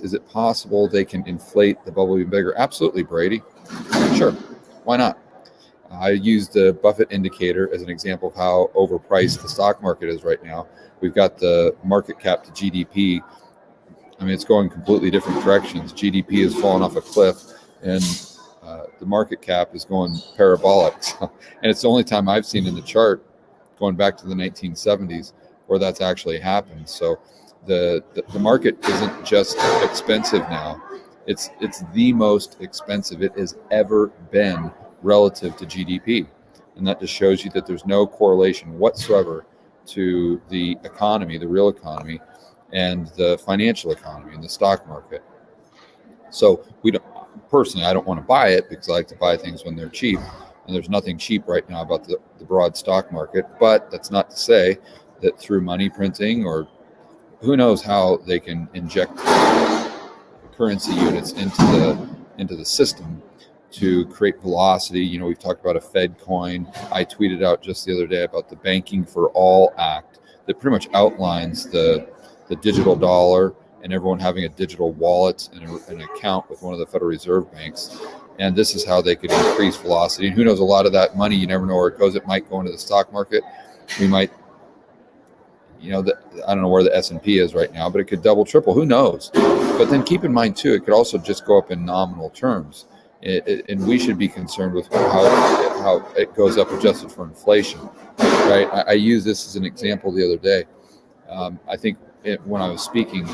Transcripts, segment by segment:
Is it possible they can inflate the bubble even bigger? Absolutely, Brady. Sure. Why not? I used the Buffett indicator as an example of how overpriced the stock market is right now. We've got the market cap to GDP. I mean, it's going completely different directions. GDP has fallen off a cliff, and the market cap is going parabolic. And it's the only time I've seen in the chart, going back to the 1970s, where that's actually happened. So the market isn't just expensive now. It's the most expensive it has ever been relative to GDP. And that just shows you that there's no correlation whatsoever to the economy, the real economy, and the financial economy and the stock market. So personally, I don't want to buy it because I like to buy things when they're cheap. And there's nothing cheap right now about the broad stock market. But that's not to say that through money printing, or who knows how they can inject currency units into the system to create velocity. We've talked about a Fed coin. I tweeted out just the other day about the Banking for All Act that pretty much outlines the digital dollar and everyone having a digital wallet and an account with one of the Federal Reserve banks. And this is how they could increase velocity. And who knows, a lot of that money, you never know where it goes. It might go into the stock market. We might, I don't know where the S&P is right now, but it could double, triple. Who knows? But then keep in mind, too, it could also just go up in nominal terms. And we should be concerned with how it goes up adjusted for inflation, right? I used this as an example the other day. I think when I was speaking,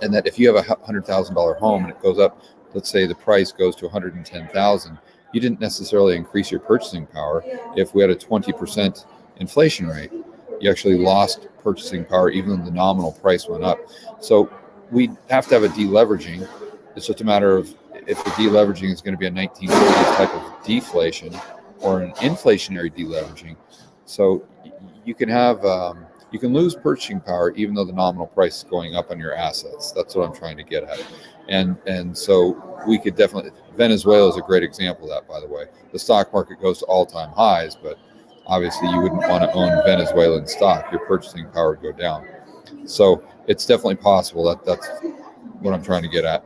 and that if you have a $100,000 home and it goes up, let's say the price goes to $110,000, you didn't necessarily increase your purchasing power. If we had a 20% inflation rate, you actually lost purchasing power even though the nominal price went up. So we have to have a deleveraging. It's just a matter of if the deleveraging is going to be a 1940s type of deflation or an inflationary deleveraging. So you can have you can lose purchasing power even though the nominal price is going up on your assets. That's what I'm trying to get at. And so we could definitely, Venezuela is a great example of that, by the way. The stock market goes to all-time highs, but obviously you wouldn't want to own Venezuelan stock. Your purchasing power would go down. So it's definitely possible. That's what I'm trying to get at.